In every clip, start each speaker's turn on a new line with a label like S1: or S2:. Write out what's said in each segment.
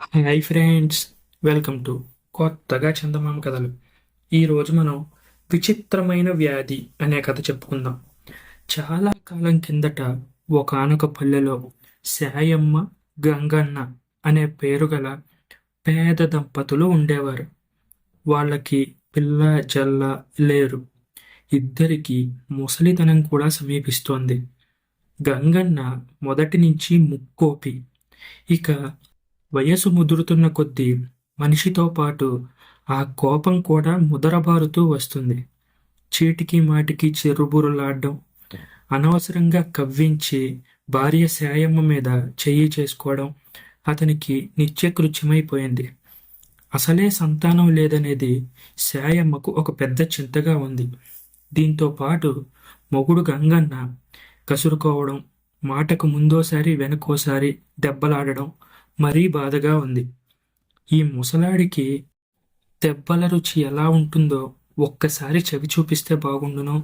S1: Hi friends, welcome to కొత్తగా చందమామ కథలు. ఈరోజు మనం విచిత్రమైన వ్యాధి అనే కథ చెప్పుకుందాం. చాలా కాలం కిందట ఒకానొక పల్లెలో శాయమ్మ, గంగన్న అనే పేరు గల పేద దంపతులు ఉండేవారు. వాళ్ళకి పిల్ల జల్ల లేరు. ఇద్దరికి ముసలితనం కూడా సమీపిస్తోంది. గంగన్న మొదటి నుంచి ముక్కోపి. ఇక వయసు ముదురుతున్న కొద్దీ మనిషితో పాటు ఆ కోపం కూడా ముదరబారుతూ వస్తుంది. చీటికి మాటికి చెరుబురులాడ్డం, అనవసరంగా కవ్వించి భార్య శాయమ్మ మీద చెయ్యి చేసుకోవడం అతనికి నిత్యకృత్యమైపోయింది. అసలే సంతానం లేదనేది శాయమ్మకు ఒక పెద్ద చింతగా ఉంది. దీంతో పాటు మొగుడు గంగన్న కసురుకోవడం, మాటకు ముందోసారి వెనకోసారి దెబ్బలాడడం మరీ బాధగా ఉంది. ఈ ముసలాడికి దెబ్బల రుచి ఎలా ఉంటుందో ఒక్కసారి చవి చూపిస్తే బాగుండును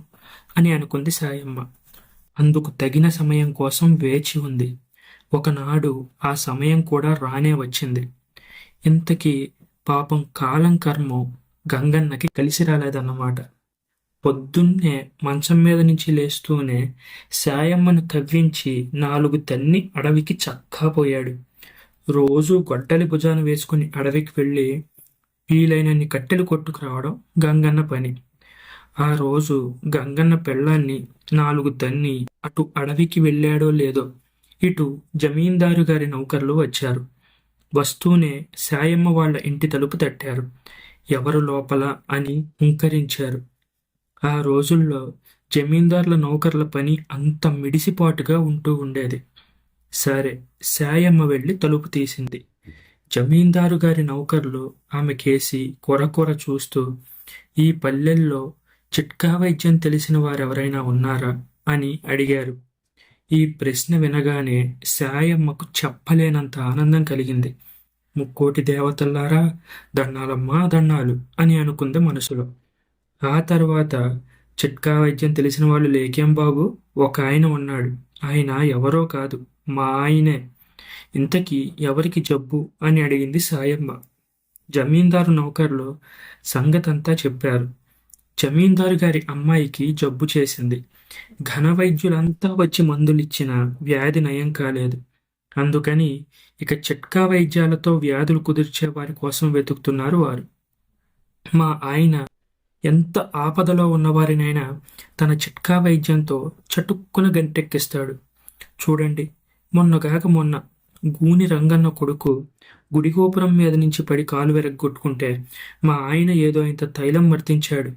S1: అని అనుకుంది సాయమ్మ. అందుకు తగిన సమయం కోసం వేచి ఉంది. ఒకనాడు ఆ సమయం కూడా రానే వచ్చింది. ఇంతకీ పాపం కాలం కర్మం గంగన్నకి కలిసి రాలేదన్నమాట. పొద్దున్నే మంచం మీద నుంచి లేస్తూనే సాయమ్మను కవ్వించి 4 తన్ని అడవికి చక్కా పోయాడు. రోజూ గొడ్డలి భుజాన వేసుకుని అడవికి వెళ్ళి వీలైనన్ని కట్టెలు కొట్టుకురావడం గంగన్న పని. ఆ రోజు గంగన్న పెళ్ళాన్ని 4 తన్ని అటు అడవికి వెళ్ళాడో లేదో ఇటు జమీందారు గారి నౌకర్లు వచ్చారు. వస్తూనే శాయమ్మ వాళ్ళ ఇంటి తలుపు తట్టారు. ఎవరు లోపల అని హుంకరించారు. ఆ రోజుల్లో జమీందార్ల నౌకర్ల పని అంత మిడిసిపాటుగా ఉంటూ ఉండేది. సరే, శాయమ్మ వెళ్ళి తలుపు తీసింది. జమీందారు గారి నౌకర్లు ఆమె కేసి కొర చూస్తూ, ఈ పల్లెల్లో చిట్కా వైద్యం తెలిసిన వారెవరైనా ఉన్నారా అని అడిగారు. ఈ ప్రశ్న వినగానే శాయమ్మకు చెప్పలేనంత ఆనందం కలిగింది. ముక్కోటి దేవతల్లారా, దండాలమ్మా దండాలు అని అనుకుంది మనసులో. ఆ తర్వాత చిట్కా వైద్యం తెలిసిన వాళ్ళు లేకేం బాబు, ఒక ఆయన ఉన్నాడు. ఆయన ఎవరో కాదు, మా ఆయనే. ఇంతకీ ఎవరికి జబ్బు అని అడిగింది సాయమ్మ. జమీందారు నౌకర్లు సంగతంతా చెప్పారు. జమీందారు గారి అమ్మాయికి జబ్బు చేసింది. ఘన వైద్యులంతా వచ్చి మందులిచ్చినా వ్యాధి నయం కాలేదు. అందుకని ఇక చిట్కా వైద్యాలతో వ్యాధులు కుదిర్చే వారి కోసం వెతుకుతున్నారు వారు. మా ఆయన ఎంత ఆపదలో ఉన్నవారినైనా తన చిట్కా వైద్యంతో చటుక్కున గంటెక్కిస్తాడు. చూడండి, మొన్న గూని రంగన్న కొడుకు గుడిగోపురం మీద నుంచి పడి కాలు వెరగ్గొట్టుకుంటే మా ఆయన ఏదో ఇంత తైలం వర్తించాడు.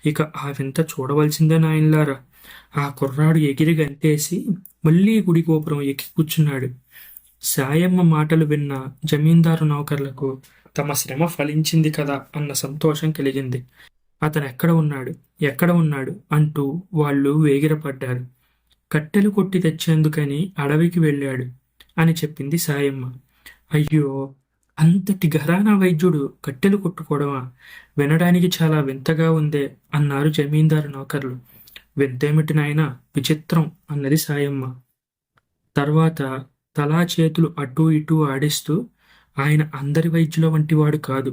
S1: ఇక ఆ వింత చూడవలసిందే నాయనలారా. ఆ కుర్రాడు ఎగిరి గంతేసి మళ్ళీ గుడిగోపురం ఎక్కి కూర్చున్నాడు. సాయమ్మ మాటలు విన్న జమీందారు నౌకర్లకు తమ శ్రమ ఫలించింది కదా అన్న సంతోషం కలిగింది. అతను ఎక్కడ ఉన్నాడు అంటూ వాళ్ళు వేగిరపడ్డారు. కట్టెలు కొట్టి తెచ్చేందుకని అడవికి వెళ్ళాడు అని చెప్పింది సాయమ్మ. అయ్యో, అంతటి ఘరానా వైద్యుడు కట్టెలు కొట్టుకోవడమా? వినడానికి చాలా వింతగా ఉందే అన్నారు జమీందారు నౌకర్లు. వింతేమిటి నాయనా, విచిత్రం అన్నది సాయమ్మ. తర్వాత తలా చేతులు అటూ ఇటూ ఆడిస్తూ, ఆయన అందరి వైద్యుల వంటివాడు కాదు.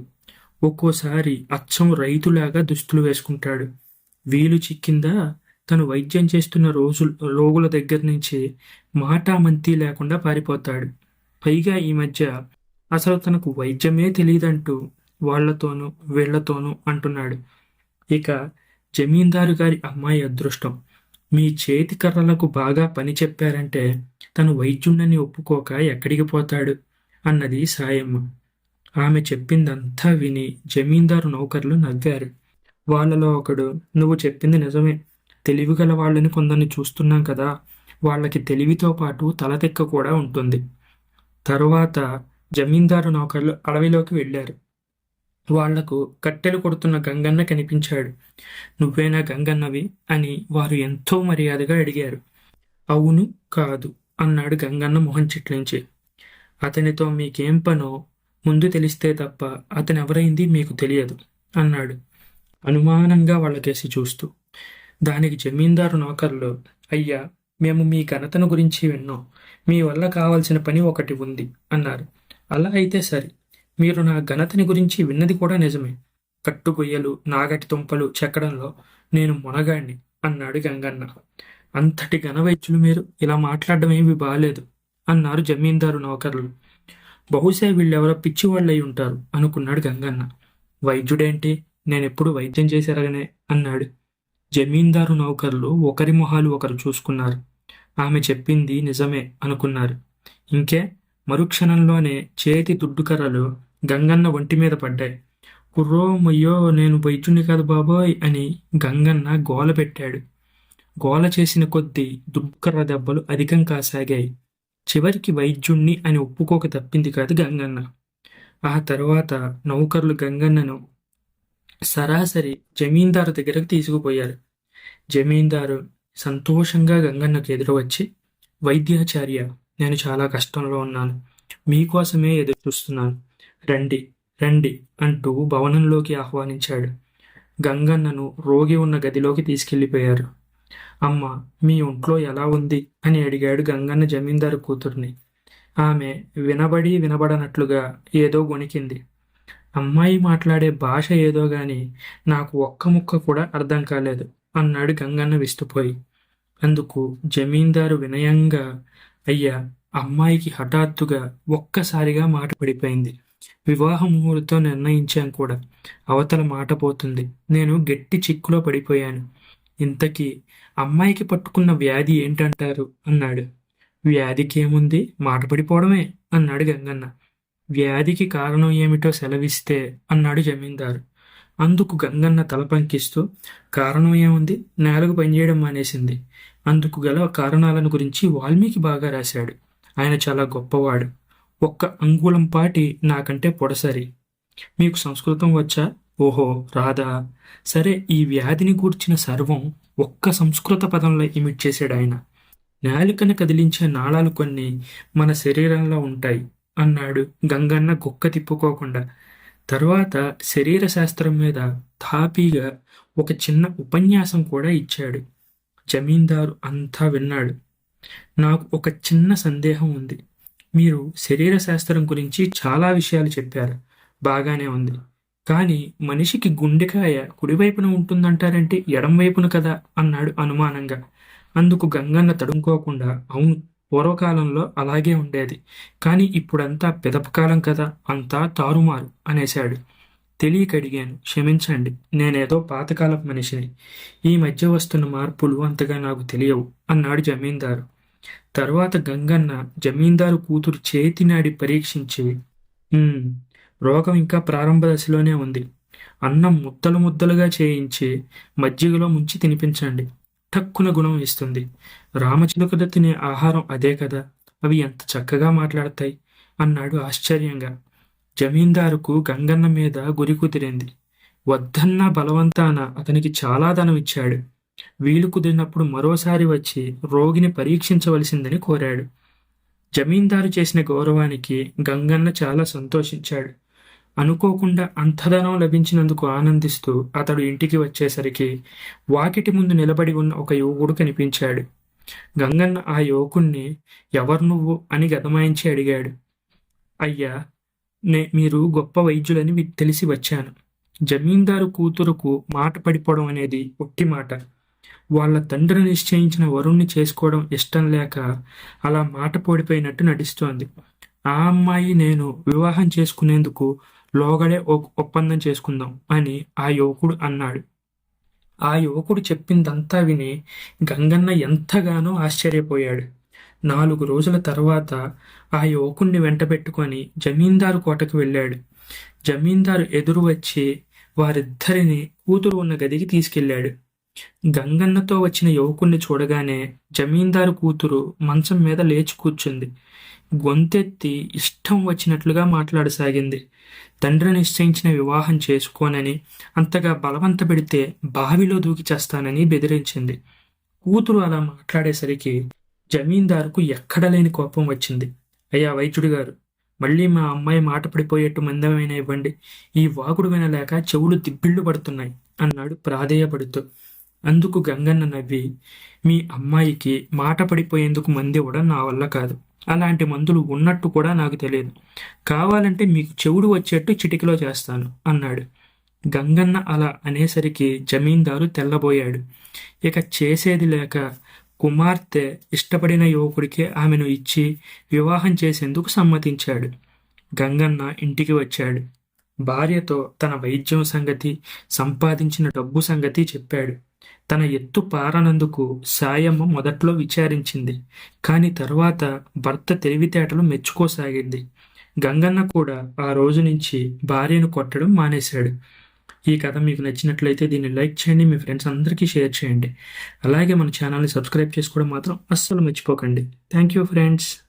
S1: ఒక్కోసారి అచ్చం రైతులాగా దుస్తులు వేసుకుంటాడు. వీలు చిక్కిందా తను వైద్యం చేస్తున్న రోగుల దగ్గర నుంచి మాటామంతి లేకుండా పారిపోతాడు. పైగా ఈ మధ్య అసలు తనకు వైద్యమే తెలియదంటూ వాళ్లతోనూ వీళ్లతోనూ అంటున్నాడు. ఇక జమీందారు గారి అమ్మాయి అదృష్టం. మీ చేతి కర్రలకు బాగా పని చెప్పారంటే తను వైద్యుణ్ణని ఒప్పుకోక ఎక్కడికి పోతాడు అన్నది సాయమ్మ. ఆమె చెప్పిందంతా విని జమీందారు నౌకర్లు నవ్వారు. వాళ్ళలో ఒకడు, నువ్వు చెప్పింది నిజమే, తెలివిగల వాళ్ళని కొందరిని చూస్తున్నాం కదా, వాళ్ళకి తెలివితో పాటు తలతెక్క కూడా ఉంటుంది. తరువాత జమీందారు నౌకర్లు అడవిలోకి వెళ్ళారు. వాళ్లకు కట్టెలు కొడుతున్న గంగన్న కనిపించాడు. నువ్వేనా గంగన్నవి అని వారు ఎంతో మర్యాదగా అడిగారు. అవును కాదు అన్నాడు గంగన్న మొహం చిట్లించి. అతనితో మీకేం పనో ముందు తెలిస్తే తప్ప అతనెవరైంది మీకు తెలియదు అన్నాడు అనుమానంగా వాళ్ళకేసి చూస్తూ. దానికి జమీందారు నౌకర్లు, అయ్యా, మేము మీ ఘనతను గురించి విన్నాం. మీ వల్ల కావాల్సిన పని ఒకటి ఉంది అన్నారు. అలా అయితే సరే. మీరు నా ఘనతని గురించి విన్నది కూడా నిజమే. కట్టుగొయ్యలు, నాగటి తుంపలు చెక్కడంలో నేను మొనగాణ్ణి అన్నాడు గంగన్న. అంతటి ఘనవైద్యులు మీరు ఇలా మాట్లాడడం ఏమీ బాలేదు అన్నారు జమీందారు నౌకర్లు. బహుశా వీళ్ళెవరో పిచ్చివాళ్ళై ఉంటారు అనుకున్నాడు గంగన్న. వైద్యుడేంటి, నేనెప్పుడు వైద్యం చేశారనే అన్నాడు. జమీందారు నౌకర్లు ఒకరి మొహాలు ఒకరు చూసుకున్నారు. ఆమె చెప్పింది నిజమే అనుకున్నారు. ఇంకే, మరుక్షణంలోనే చేతి దుడ్డుకర్రలు గంగన్న ఒంటి మీద పడ్డాయి. కుర్రోమయ్యో, నేను వైద్యుని కాదు బాబోయ్ అని గంగన్న గోల పెట్టాడు. గోల చేసిన కొద్దీ దుడ్డుకర్ర దెబ్బలు అధికం కాసాగాయి. చివరికి వైద్యుణ్ణి అని ఒప్పుకోక తప్పింది కాదు గంగన్న. ఆ తరువాత నౌకర్లు గంగన్నను సరాసరి జమీందారు దగ్గరకు తీసుకుపోయారు. జమీందారు సంతోషంగా గంగన్నకు ఎదురువచ్చి, వైద్యాచార్య, నేను చాలా కష్టంలో ఉన్నాను. మీకోసమే ఎదురు చూస్తున్నాను. రండి రండి అంటూ భవనంలోకి ఆహ్వానించాడు. గంగన్నను రోగి ఉన్న గదిలోకి తీసుకెళ్లిపోయారు. అమ్మ, మీ ఒంట్లో ఎలా ఉంది అని అడిగాడు గంగన్న జమీందారు కూతుర్ని. ఆమె వినబడి వినబడనట్లుగా ఏదో గొణికింది. అమ్మాయి మాట్లాడే భాష ఏదో గాని నాకు ఒక్క ముక్క కూడా అర్థం కాలేదు అన్నాడు గంగన్న విస్తుపోయి. అందుకు జమీందారు వినయంగా, అయ్యా, అమ్మాయికి హఠాత్తుగా ఒక్కసారిగా మాట పడిపోయింది. వివాహ ముహూర్తం నిర్ణయించాం కూడా. అవతల మాట పోతుంది. నేను గట్టి చిక్కులో పడిపోయాను. ఇంతకీ అమ్మాయికి పట్టుకున్న వ్యాధి ఏంటంటారు అన్నాడు. వ్యాధికి ఏముంది, మాట పడిపోవడమే అన్నాడు గంగన్న. వ్యాధికి కారణం ఏమిటో సెలవిస్తే అన్నాడు జమీందారు. అందుకు గంగన్న తల పంకిస్తూ, కారణం ఏముంది, నేలకు పనిచేయడం మానేసింది. అందుకు గల కారణాలను గురించి వాల్మీకి బాగా రాశాడు. ఆయన చాలా గొప్పవాడు. ఒక్క అంగుళం పాటి నాకంటే పొడసరి. మీకు సంస్కృతం వచ్చా? ఓహో, రాదా? సరే, ఈ వ్యాధిని గూర్చిన సర్వం ఒక్క సంస్కృత పదంలో ఇమిట్ చేశాడు ఆయన. నాలుకను కదిలించే నాళాలు కొన్ని మన శరీరంలో ఉంటాయి అన్నాడు గంగన్న గుక్క తిప్పుకోకుండా. తరువాత శరీర శాస్త్రం మీద తాపీగా ఒక చిన్న ఉపన్యాసం కూడా ఇచ్చాడు. జమీందారు అంతా విన్నాడు. నాకు ఒక చిన్న సందేహం ఉంది. మీరు శరీర శాస్త్రం గురించి చాలా విషయాలు చెప్పారు, బాగానే ఉంది. కానీ మనిషికి గుండెకాయ కుడివైపున ఉంటుందంటారంటే ఎడంవైపున కదా అన్నాడు అనుమానంగా. అందుకు గంగన్న తడుముకోకుండా, అవును, పూర్వకాలంలో అలాగే ఉండేది. కానీ ఇప్పుడంతా పిదపకాలం కదా, అంతా తారుమారు అనేశాడు. తెలియక అడిగాను, క్షమించండి. నేనేదో పాతకాలపు మనిషిని. ఈ మధ్య వస్తున్న మార్పులు అంతగా నాకు తెలియవు అన్నాడు జమీందారు. తరువాత గంగన్న జమీందారు కూతురు చేతినాడి పరీక్షించి, రోగం ఇంకా ప్రారంభ దశలోనే ఉంది. అన్నం ముద్దలు ముద్దలుగా చేయించి మజ్జిగలో ముంచి తినిపించండి. టక్కున గుణం ఇస్తుంది. రామచిలుకద తినే ఆహారం అదే కదా, అవి ఎంత చక్కగా మాట్లాడతాయి అన్నాడు ఆశ్చర్యంగా. జమీందారుకు గంగన్న మీద గురి కుదిరింది. వద్దన్న బలవంతాన అతనికి చాలా ధనం ఇచ్చాడు. వీలు కుదిరినప్పుడు మరోసారి వచ్చి రోగిని పరీక్షించవలసిందని కోరాడు. జమీందారు చేసిన గౌరవానికి గంగన్న చాలా సంతోషించాడు. అనుకోకుండా అంతధనం లభించినందుకు ఆనందిస్తూ అతడు ఇంటికి వచ్చేసరికి వాకిటి ముందు నిలబడి ఉన్న ఒక యువకుడు కనిపించాడు. గంగన్న ఆ యువకుణ్ణి, ఎవరు నువ్వు అని గదమాయించి అడిగాడు. అయ్యా, మీరు గొప్ప వైద్యులని తెలిసి వచ్చాను. జమీందారు కూతురుకు మాట పడిపోవడం అనేది ఒట్టి మాట. వాళ్ళ తండ్రి నిశ్చయించిన వరుణ్ణి చేసుకోవడం ఇష్టం లేక అలా మాట పడిపోయినట్టు నటిస్తోంది. ఆ అమ్మాయి నేను వివాహం చేసుకునేందుకు లోగడే ఒప్పందం చేసుకుందాం అని ఆ యువకుడు అన్నాడు. ఆ యువకుడు చెప్పిందంతా విని గంగన్న ఎంతగానో ఆశ్చర్యపోయాడు. 4 రోజుల తర్వాత ఆ యువకుణ్ణి వెంటబెట్టుకొని జమీందారు కోటకు వెళ్ళాడు. జమీందారు ఎదురు వచ్చి వారిద్దరిని కూతురు ఉన్న గదికి తీసుకెళ్లాడు. గంగన్నతో వచ్చిన యువకుణ్ణి చూడగానే జమీందారు కూతురు మంచం మీద లేచి కూర్చుంది. గొంతెత్తి ఇష్టం వచ్చినట్లుగా మాట్లాడసాగింది. తండ్రి నిశ్చయించిన వివాహం చేసుకోనని, అంతగా బలవంత పెడితే బావిలో దూకి చేస్తానని బెదిరించింది. కూతురు అలా మాట్లాడేసరికి జమీందారుకు ఎక్కడలేని కోపం వచ్చింది. అయ్యా వైద్యుడి గారు, మళ్ళీ మా అమ్మాయి మాట పడిపోయేట్టు మందమైన ఇవ్వండి. ఈ వాగుడు వినలేక చెవులు దిబ్బిళ్ళు పడుతున్నాయి అన్నాడు ప్రాధేయపడుతూ. అందుకు గంగన్న నవ్వి, మీ అమ్మాయికి మాట పడిపోయేందుకు మంది ఇవ్వడం నా వల్ల కాదు. అలాంటి మందులు ఉన్నట్టు కూడా నాకు తెలియదు. కావాలంటే మీకు చెవుడు వచ్చేట్టు చిటికెలో చేస్తాను అన్నాడు. గంగన్న అలా అనేసరికి జమీందారు తెల్లబోయాడు. ఇక చేసేది లేక కుమార్తె ఇష్టపడిన యువకుడికే ఆమెను ఇచ్చి వివాహం చేసేందుకు సమ్మతించాడు. గంగన్న ఇంటికి వచ్చాడు. భార్యతో తన వైద్యం సంగతి, సంపాదించిన డబ్బు సంగతి చెప్పాడు. తన ఎత్తు పారనందుకు సాయమ్మ మొదట్లో విచారించింది. కాని తరువాత భర్త తెలివితేటలు మెచ్చుకోసాగింది. గంగన్న కూడా ఆ రోజు నుంచి భార్యను కొట్టడం మానేశాడు. ఈ కథ మీకు నచ్చినట్లయితే దీన్ని లైక్ చేయండి, మీ ఫ్రెండ్స్ అందరికీ షేర్ చేయండి. అలాగే మన ఛానల్ని సబ్స్క్రైబ్ చేసుకోవడం మాత్రం అస్సలు మర్చిపోకండి. Thank you friends.